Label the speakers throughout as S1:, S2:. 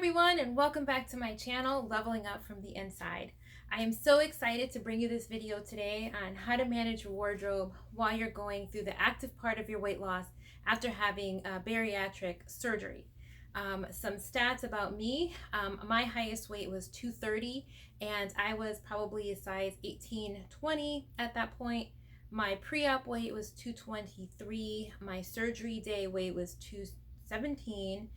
S1: everyone, and welcome back to my channel, Leveling Up from the Inside. I am so excited to bring you this video today on how to manage your wardrobe while you're going through the active part of your weight loss after having a bariatric surgery. Some stats about me. My highest weight was 230 and I was probably a size 18-20 at that point. My pre-op weight was 223. My surgery day weight was 217.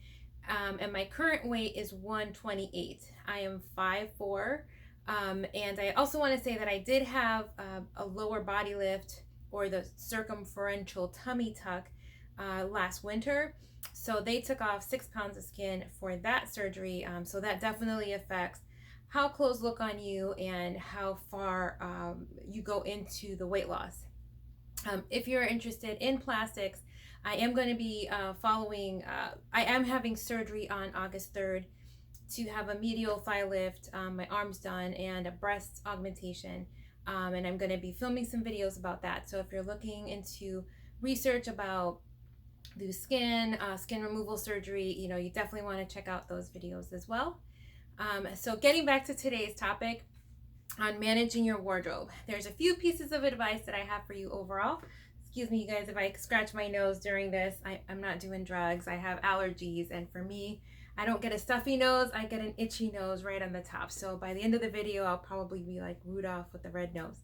S1: And my current weight is 128. I am 5'4". And I also want to say that I did have a lower body lift, or the circumferential tummy tuck, last winter. So they took off 6 pounds of skin for that surgery. So that definitely affects how clothes look on you and how far you go into the weight loss. If you're interested in plastics, I am going to be I am having surgery on August 3rd to have a medial thigh lift, my arms done, and a breast augmentation. And I'm going to be filming some videos about that. So if you're looking into research about loose skin, skin removal surgery, you definitely want to check out those videos as well. So getting back to today's topic on managing your wardrobe, there's a few pieces of advice that I have for you overall. Excuse me, you guys, if I scratch my nose during this. I'm not doing drugs. I have allergies, and for me, I don't get a stuffy nose, I get an itchy nose right on the top. So by the end of the video, I'll probably be like Rudolph with the red nose.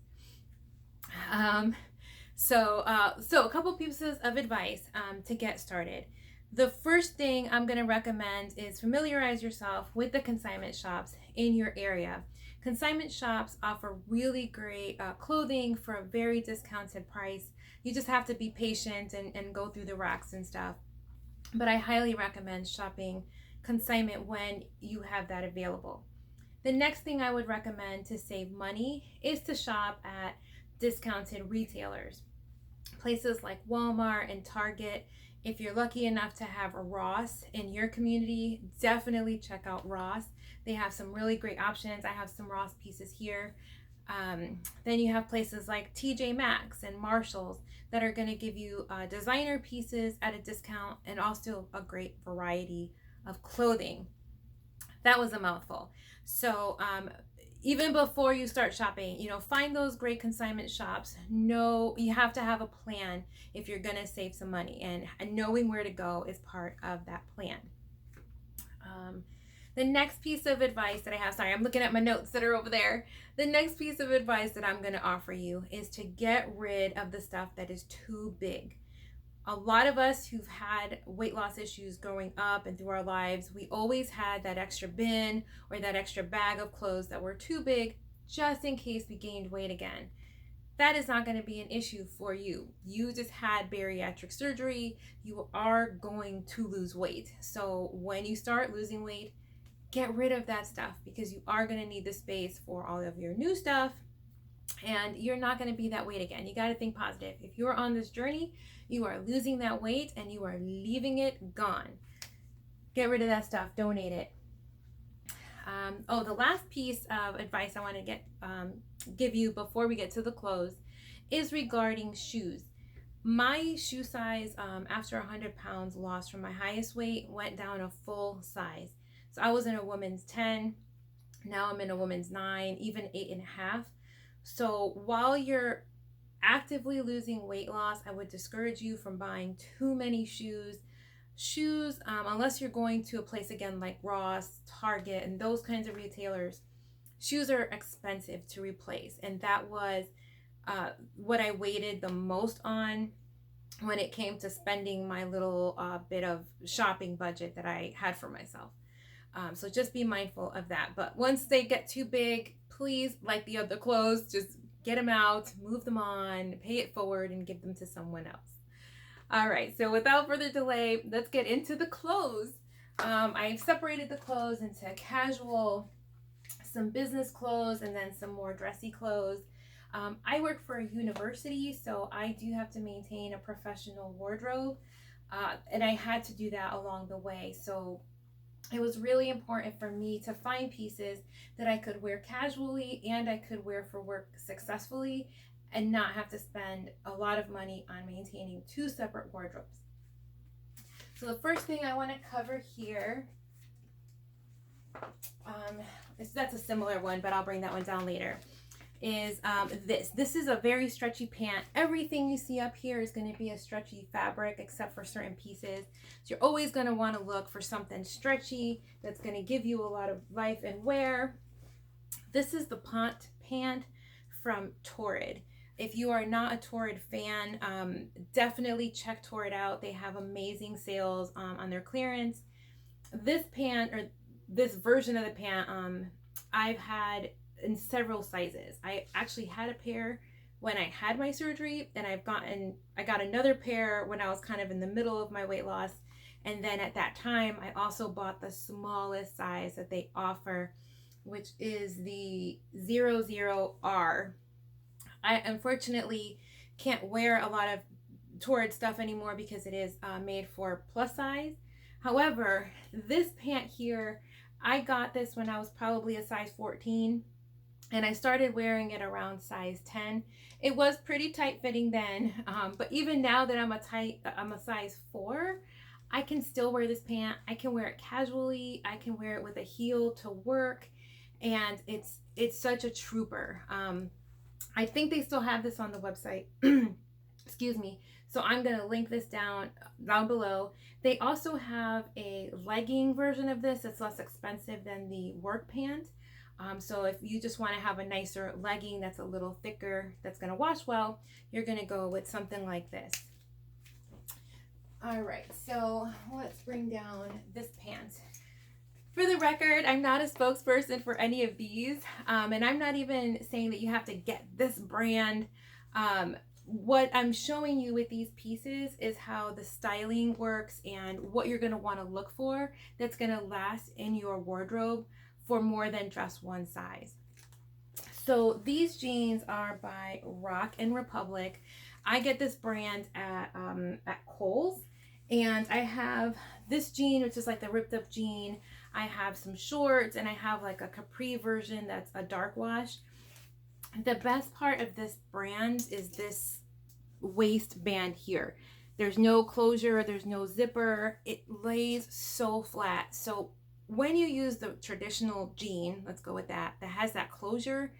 S1: So a couple pieces of advice to get started. The first thing I'm going to recommend is familiarize yourself with the consignment shops in your area. Consignment shops offer really great clothing for a very discounted price. You just have to be patient and go through the racks and stuff. But I highly recommend shopping consignment when you have that available. The next thing I would recommend to save money is to shop at discounted retailers. Places like Walmart and Target. If you're lucky enough to have a Ross in your community, definitely check out Ross. They have some really great options. I have some Ross pieces here. Then you have places like TJ Maxx and Marshalls that are going to give you designer pieces at a discount and also a great variety of clothing. That was a mouthful. So even before you start shopping, find those great consignment shops. You have to have a plan if you're going to save some money, and knowing where to go is part of that plan. The next piece of advice that I have, sorry, I'm looking at my notes that are over there. The next piece of advice that I'm going to offer you is to get rid of the stuff that is too big. A lot of us who've had weight loss issues growing up and through our lives, we always had that extra bin or that extra bag of clothes that were too big just in case we gained weight again. That is not going to be an issue for you. You just had bariatric surgery. You are going to lose weight. So when you start losing weight, get rid of that stuff, because you are going to need the space for all of your new stuff, and you're not going to be that weight again. You got to think positive. If you're on this journey, you are losing that weight and you are leaving it gone. Get rid of that stuff. Donate it. The last piece of advice I want to give you before we get to the clothes is regarding shoes. My shoe size after 100 pounds lost from my highest weight went down a full size. So I was in a woman's 10. Now I'm in a woman's 9, even 8.5. So while you're actively losing weight loss, I would discourage you from buying too many shoes. Unless you're going to a place again like Ross, Target, and those kinds of retailers, shoes are expensive to replace. And that was what I waited the most on when it came to spending my little bit of shopping budget that I had for myself. So just be mindful of that. But once they get too big, please, like the other clothes, just get them out, move them on, pay it forward, and give them to someone else. All right, so without further delay, let's get into the clothes. I've separated the clothes into casual, some business clothes, and then some more dressy clothes. I work for a university, so I do have to maintain a professional wardrobe, and I had to do that along the way. So it was really important for me to find pieces that I could wear casually and I could wear for work successfully and not have to spend a lot of money on maintaining two separate wardrobes. So the first thing I want to cover here that's a similar one, but I'll bring that one down later, is this is a very stretchy pant. Everything you see up here is going to be a stretchy fabric except for certain pieces. So you're always going to want to look for something stretchy that's going to give you a lot of life and wear. This is the pant from Torrid. If you are not a Torrid fan, definitely check Torrid out. They have amazing sales on their clearance. This pant, or this version of the pant, I've had in several sizes. I actually had a pair when I had my surgery, and I got another pair when I was kind of in the middle of my weight loss. And then at that time, I also bought the smallest size that they offer, which is the 00R. I unfortunately can't wear a lot of Torrid stuff anymore because it is made for plus size. However, this pant here, I got this when I was probably a size 14, and I started wearing it around size 10. It was pretty tight fitting then, but even now that I'm a size 4, I can still wear this pant. I can wear it casually. I can wear it with a heel to work, and it's such a trooper. I think they still have this on the website. Excuse me. So I'm going to link this down below. They also have a legging version of this. It's less expensive than the work pant. So if you just want to have a nicer legging that's a little thicker, that's going to wash well, you're going to go with something like this. All right, so let's bring down this pant. For the record, I'm not a spokesperson for any of these, and I'm not even saying that you have to get this brand. What I'm showing you with these pieces is how the styling works and what you're going to want to look for that's going to last in your wardrobe for more than just one size. So these jeans are by Rock and Republic. I get this brand at Kohl's, and I have this jean, which is like the ripped up jean. I have some shorts, and I have like a capri version that's a dark wash. The best part of this brand is this waistband here. There's no closure, there's no zipper. It lays so flat. So when you use the traditional jean, let's go with that has that closure,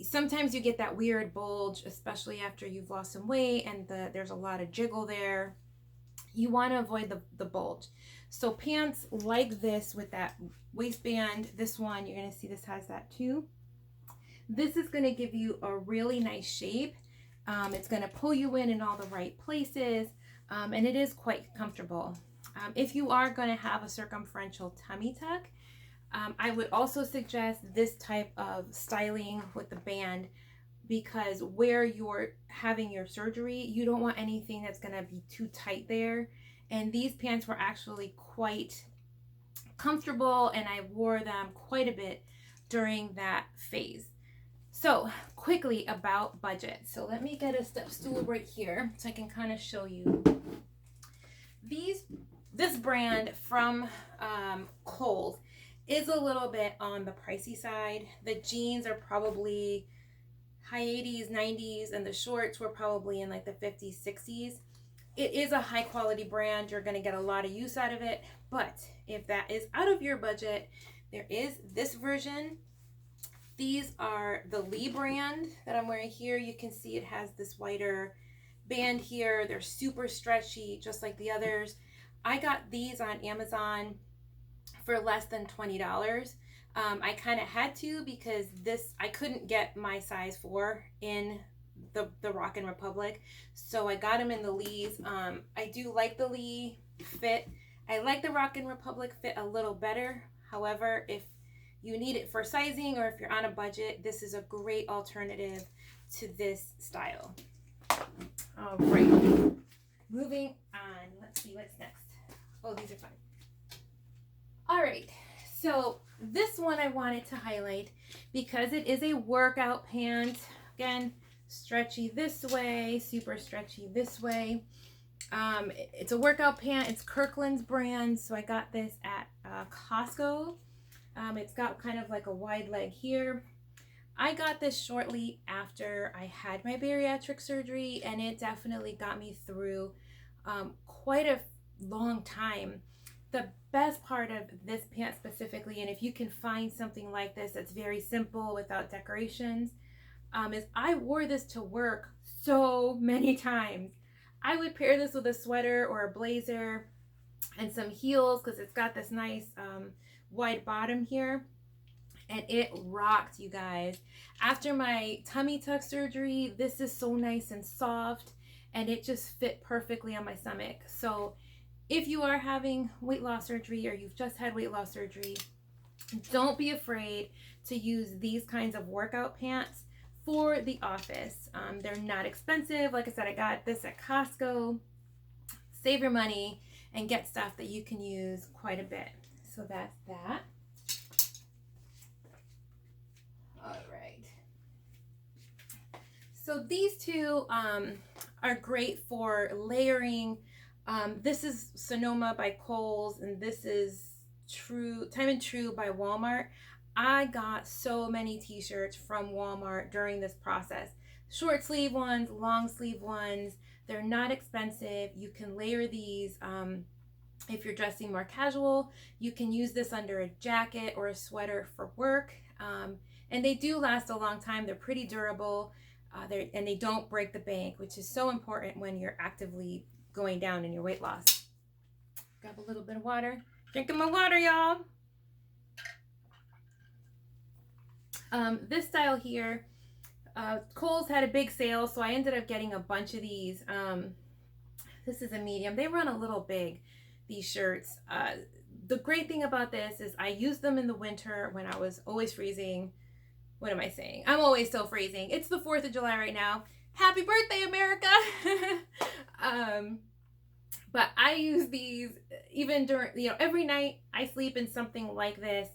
S1: sometimes you get that weird bulge, especially after you've lost some weight and there's a lot of jiggle there. You want to avoid the bulge. So pants like this with that waistband, this one, you're going to see this has that too. This is going to give you a really nice shape. It's going to pull you in all the right places, and it is quite comfortable. If you are going to have a circumferential tummy tuck, I would also suggest this type of styling with the band, because where you're having your surgery, you don't want anything that's going to be too tight there. And these pants were actually quite comfortable, and I wore them quite a bit during that phase. So quickly about budget. So let me get a step stool right here so I can kind of show you. This brand from Kohl's is a little bit on the pricey side. The jeans are probably high 80s, 90s, and the shorts were probably in like the 50s, 60s. It is a high quality brand. You're going to get a lot of use out of it. But if that is out of your budget, there is this version. These are the Lee brand that I'm wearing here. You can see it has this wider band here. They're super stretchy, just like the others. I got these on Amazon for less than $20. I kind of had to, because I couldn't get my size 4 in the Rock and Republic, so I got them in the Lees. I do like the Lee fit. I like the Rock and Republic fit a little better. However, if you need it for sizing, or if you're on a budget, this is a great alternative to this style. All right, moving on. Let's see what's next. Oh, these are fun. All right, so this one I wanted to highlight because it is a workout pant. Again, stretchy this way, super stretchy this way. It's a workout pant. It's Kirkland's brand, so I got this at Costco. It's got kind of like a wide leg here. I got this shortly after I had my bariatric surgery, and it definitely got me through quite a long time. The best part of this pant specifically, and if you can find something like this that's very simple without decorations, is I wore this to work so many times. I would pair this with a sweater or a blazer and some heels because it's got this nice wide bottom here, and it rocked, you guys. After my tummy tuck surgery, this is so nice and soft, and it just fit perfectly on my stomach. So if you are having weight loss surgery or you've just had weight loss surgery, don't be afraid to use these kinds of workout pants for the office. They're not expensive. Like I said, I got this at Costco. Save your money and get stuff that you can use quite a bit. So that's that. All right. So these two are great for layering. This is Sonoma by Kohl's, and this is Time and True by Walmart. I got so many t-shirts from Walmart during this process. Short sleeve ones, long sleeve ones. They're not expensive. You can layer these if you're dressing more casual. You can use this under a jacket or a sweater for work. And they do last a long time. They're pretty durable, and they don't break the bank, which is so important when you're actively going down in your weight loss. Grab a little bit of water. Drinking my water, y'all. This style here, Kohl's had a big sale, so I ended up getting a bunch of these. This is a medium. They run a little big, these shirts. The great thing about this is I used them in the winter when I was always freezing. What am I saying? I'm always still freezing. It's the 4th of July right now. Happy birthday, America! But I use these even during, every night I sleep in something like this,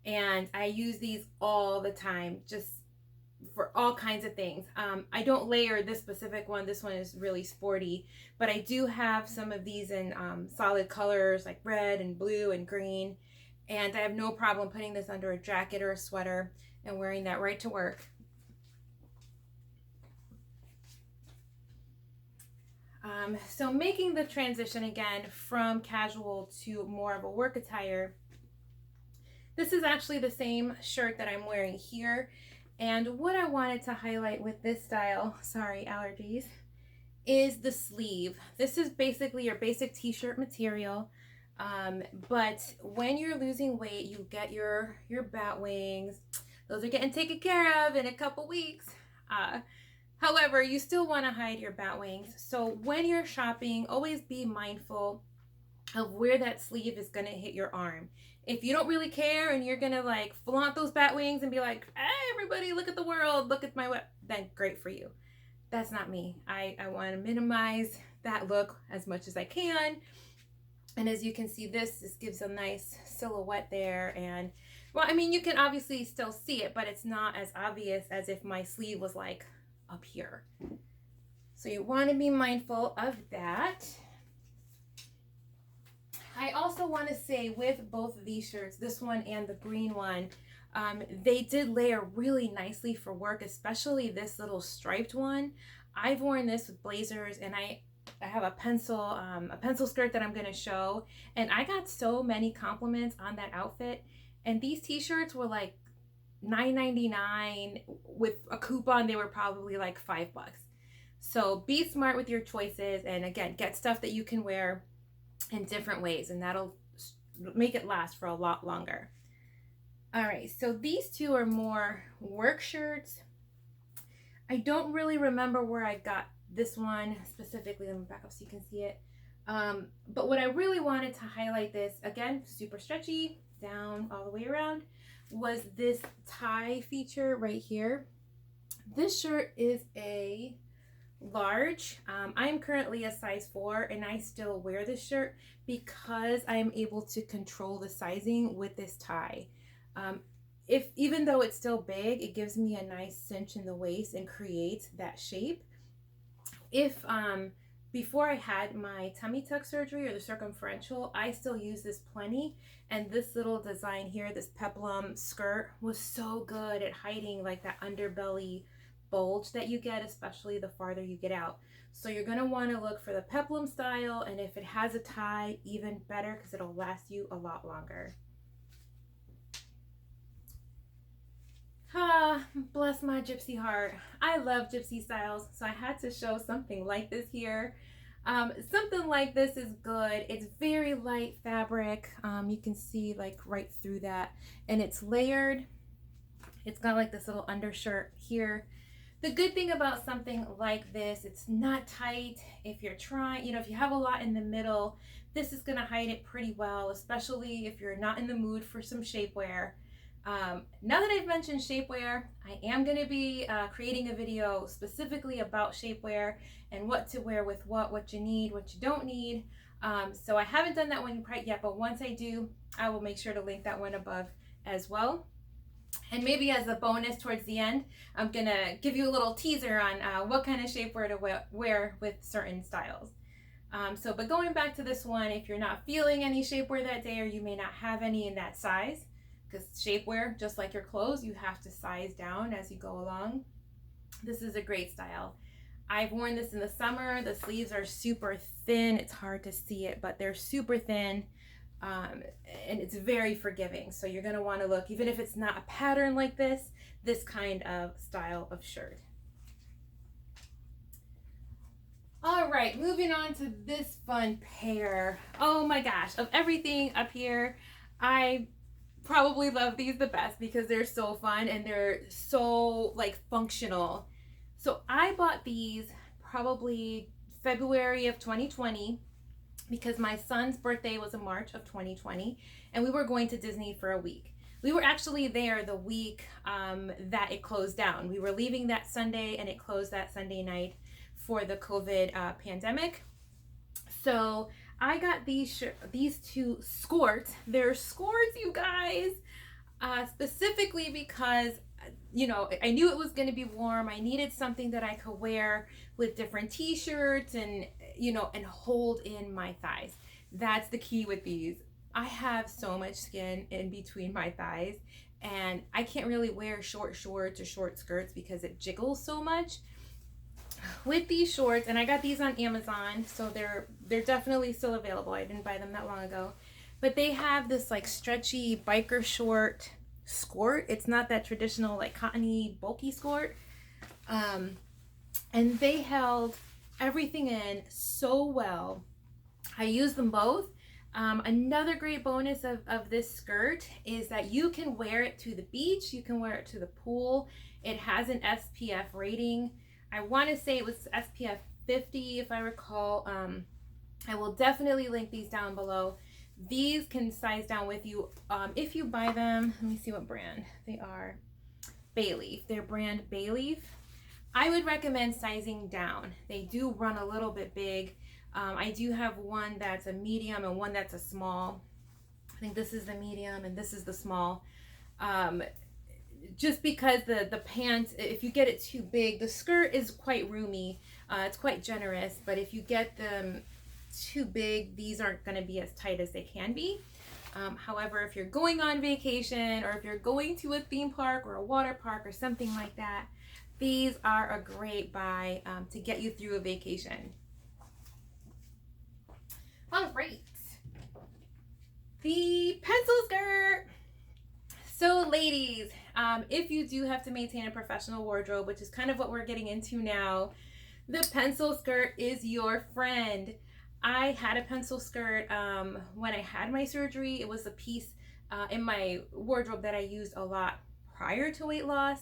S1: and I use these all the time, just for all kinds of things. I don't layer this specific one. This one is really sporty, but I do have some of these in solid colors like red and blue and green, and I have no problem putting this under a jacket or a sweater and wearing that right to work. So making the transition again from casual to more of a work attire, this is actually the same shirt that I'm wearing here. And what I wanted to highlight with this style, sorry, allergies, is the sleeve. This is basically your basic t-shirt material. But when you're losing weight, you get your bat wings. Those are getting taken care of in a couple weeks. However, you still want to hide your bat wings. So when you're shopping, always be mindful of where that sleeve is going to hit your arm. If you don't really care and you're going to like flaunt those bat wings and be like, hey, everybody, look at the world, look at my whip, then great for you. That's not me. I want to minimize that look as much as I can. And as you can see, this gives a nice silhouette there. And well, I mean, you can obviously still see it, but it's not as obvious as if my sleeve was like up here. So you want to be mindful of that. I also want to say with both of these shirts, this one and the green one, they did layer really nicely for work, especially this little striped one. I've worn this with blazers, and I have a pencil skirt that I'm going to show, and I got so many compliments on that outfit. And these t-shirts were like $9.99. With a coupon, they were probably like $5. So be smart with your choices, and again, get stuff that you can wear in different ways, and that'll make it last for a lot longer. All right, so these two are more work shirts. I don't really remember where I got this one specifically. Let me back up so you can see it. But what I really wanted to highlight, this again, super stretchy down all the way around, was this tie feature right here. This shirt is a large. I am currently a size 4, and I still wear this shirt because I am able to control the sizing with this tie. Even though it's still big, it gives me a nice cinch in the waist and creates that shape. Before I had my tummy tuck surgery or the circumferential, I still use this plenty, and this little design here, this peplum skirt, was so good at hiding like that underbelly bulge that you get, especially the farther you get out. So you're going to want to look for the peplum style, and if it has a tie, even better, because it'll last you a lot longer. Ah, bless my gypsy heart. I love gypsy styles, so I had to show something like this here. Something like this is good. It's very light fabric. You can see like right through that, and it's layered. It's got like this little undershirt here. The good thing about something like this, it's not tight. If you're trying, if you have a lot in the middle, this is gonna hide it pretty well, especially if you're not in the mood for some shapewear. Now that I've mentioned shapewear, I am going to be creating a video specifically about shapewear and what to wear with what you need, what you don't need. So I haven't done that one quite yet, but once I do, I will make sure to link that one above as well. And maybe as a bonus towards the end, I'm going to give you a little teaser on what kind of shapewear to wear with certain styles. But going back to this one, if you're not feeling any shapewear that day, or you may not have any in that size, because shapewear, just like your clothes, you have to size down as you go along. This is a great style. I've worn this in the summer. The sleeves are super thin. It's hard to see it, but they're super thin, and it's very forgiving. So you're going to want to look, even if it's not a pattern like this kind of style of shirt. All right, moving on to this fun pair. Oh my gosh, of everything up here, I probably love these the best because they're so fun and they're so like functional. So I bought these probably February of 2020 because my son's birthday was in March of 2020 and we were going to Disney for a week. We were actually there the week that it closed down. We were leaving that Sunday and it closed that Sunday night for the COVID pandemic. So I got these two skirts. They're skirts, you guys, specifically because, I knew it was going to be warm. I needed something that I could wear with different t-shirts and, and hold in my thighs. That's the key with these. I have so much skin in between my thighs, and I can't really wear short shorts or short skirts because it jiggles so much. With these shorts, and I got these on Amazon, so they're definitely still available. I didn't buy them that long ago, but they have this like stretchy biker short skirt. It's not that traditional like cottony bulky skirt, and they held everything in so well. I used them both. Another great bonus of this skirt is that you can wear it to the beach, you can wear it to the pool. It has an SPF rating. I want to say it was SPF 50 if I recall. I will definitely link these down below. These can size down with you if you buy them. Let me see what brand they are. Bayleaf. They're brand Bayleaf. I would recommend sizing down. They do run a little bit big. I do have one that's a medium and one that's a small. I think this is the medium and this is the small. Just because the pants, if you get it too big, the skirt is quite roomy. It's quite generous, but if you get them too big, these aren't going to be as tight as they can be. However, if you're going on vacation or if you're going to a theme park or a water park or something like that, these are a great buy to get you through a vacation. All right, the pencil skirt. So ladies, if you do have to maintain a professional wardrobe, which is kind of what we're getting into now, the pencil skirt is your friend. I had a pencil skirt when I had my surgery. It was a piece in my wardrobe that I used a lot prior to weight loss,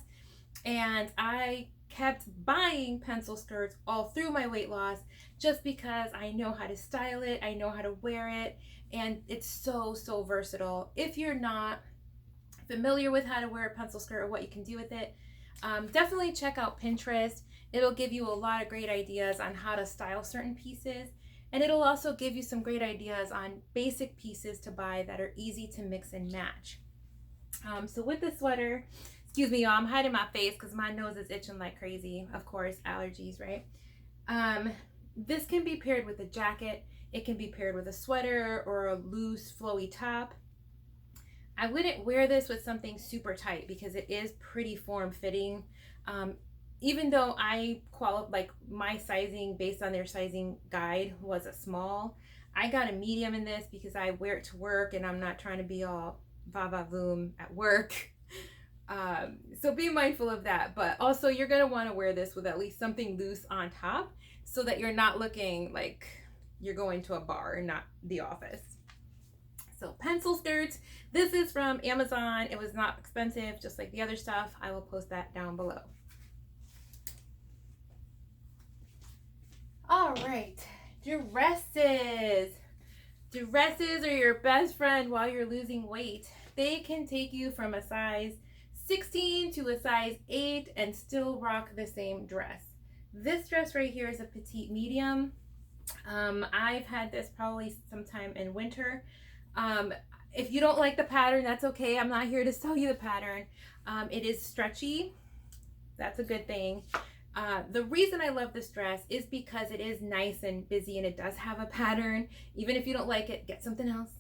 S1: and I kept buying pencil skirts all through my weight loss just because I know how to style it, I know how to wear it, and it's so versatile. If you're not familiar with how to wear a pencil skirt or what you can do with it, definitely check out Pinterest. It'll give you a lot of great ideas on how to style certain pieces, and it'll also give you some great ideas on basic pieces to buy that are easy to mix and match. So with the sweater, excuse me, y'all, I'm hiding my face because my nose is itching like crazy. Of course, allergies, right? This can be paired with a jacket. It can be paired with a sweater or a loose flowy top. I wouldn't wear this with something super tight because it is pretty form-fitting. even though like my sizing based on their sizing guide was a small, I got a medium in this because I wear it to work and I'm not trying to be all va-va-voom at work. So be mindful of that, but also you're going to want to wear this with at least something loose on top so that you're not looking like you're going to a bar and not the office. So pencil skirts, this is from Amazon. It was not expensive, just like the other stuff. I will post that down below. All right, dresses. Dresses are your best friend while you're losing weight. They can take you from a size 16 to a size 8 and still rock the same dress. This dress right here is a petite medium. I've had this probably sometime in winter. If you don't like the pattern, that's okay. I'm not here to sell you the pattern. It is stretchy. That's a good thing. The reason I love this dress is because it is nice and busy and it does have a pattern. Even if you don't like it, get something else.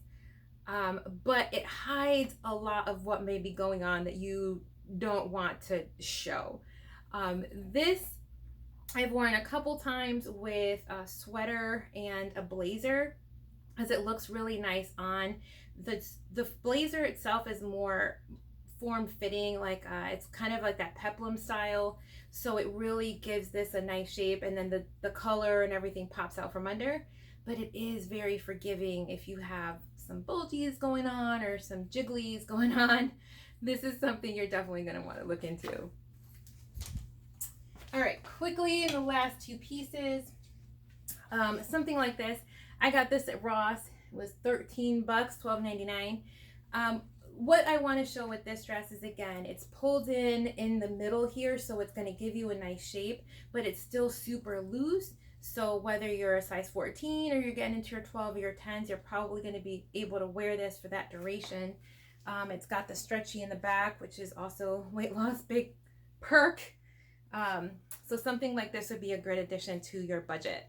S1: But it hides a lot of what may be going on that you don't want to show. This I've worn a couple times with a sweater and a blazer, as it looks really nice on. The blazer itself is more form-fitting, like it's kind of like that peplum style, so it really gives this a nice shape, and then the color and everything pops out from under. But it is very forgiving if you have some bulgies going on or some jigglies going on. This is something you're definitely going to want to look into. All right, quickly in the last two pieces, something like this. I got this at Ross. It was 13 bucks, $12.99. What I want to show with this dress is, again, it's pulled in the middle here, so it's going to give you a nice shape, but it's still super loose. So whether you're a size 14 or you're getting into your 12 or your 10s, you're probably going to be able to wear this for that duration. It's got the stretchy in the back, which is also weight loss big perk. So something like this would be a great addition to your budget.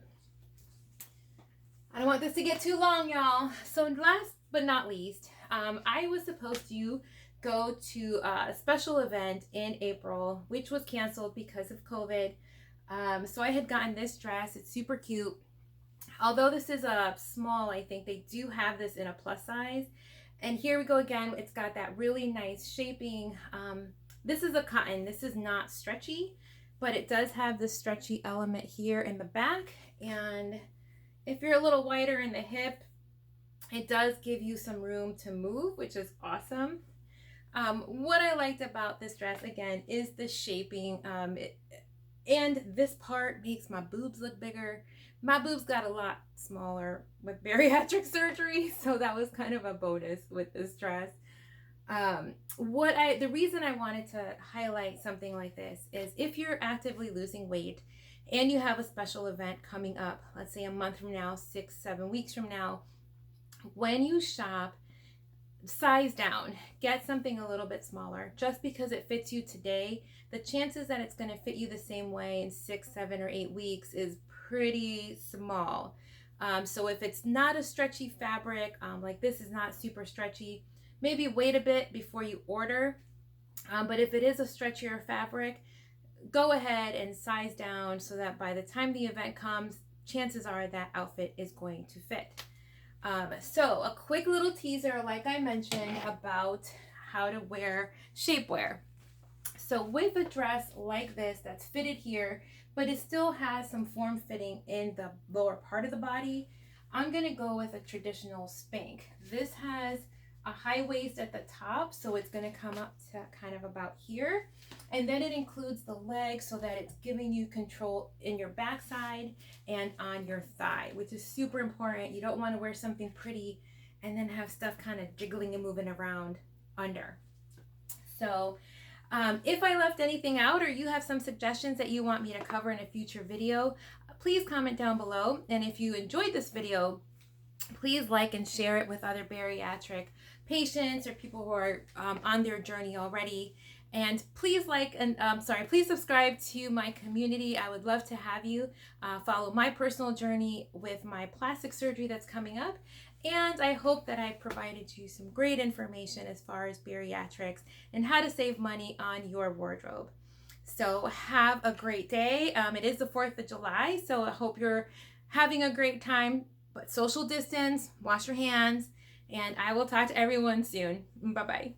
S1: I don't want this to get too long, y'all. So last but not least, I was supposed to go to a special event in April, which was canceled because of COVID. So I had gotten this dress. It's super cute. Although this is a small, I think they do have this in a plus size. And here we go again. It's got that really nice shaping. This is a cotton. This is not stretchy, but it does have the stretchy element here in the back. And if you're a little wider in the hip, it does give you some room to move, which is awesome. What I liked about this dress, again, is the shaping. And this part makes my boobs look bigger. My boobs got a lot smaller with bariatric surgery, so that was kind of a bonus with this dress. The reason I wanted to highlight something like this is if you're actively losing weight and you have a special event coming up, let's say a month from now, 6-7 weeks from now, when you shop, size down, get something a little bit smaller. Just because it fits you today, the chances that it's going to fit you the same way in 6, 7, or 8 weeks is pretty small. So if it's not a stretchy fabric, like this is not super stretchy, maybe wait a bit before you order. But if it is a stretchier fabric, go ahead and size down so that by the time the event comes, chances are that outfit is going to fit. So a quick little teaser, like I mentioned, about how to wear shapewear. So with a dress like this that's fitted here, but it still has some form fitting in the lower part of the body, I'm going to go with a traditional spank. This has a high waist at the top, so it's going to come up to kind of about here. And then it includes the leg so that it's giving you control in your backside and on your thigh, which is super important. You don't want to wear something pretty and then have stuff kind of jiggling and moving around under. So if I left anything out or you have some suggestions that you want me to cover in a future video, please comment down below. And if you enjoyed this video, please like and share it with other bariatric patients or people who are on their journey already. And please please subscribe to my community. I would love to have you follow my personal journey with my plastic surgery that's coming up. And I hope that I provided you some great information as far as bariatrics and how to save money on your wardrobe. So have a great day. It is the 4th of July, so I hope you're having a great time. But social distance, wash your hands, and I will talk to everyone soon. Bye-bye.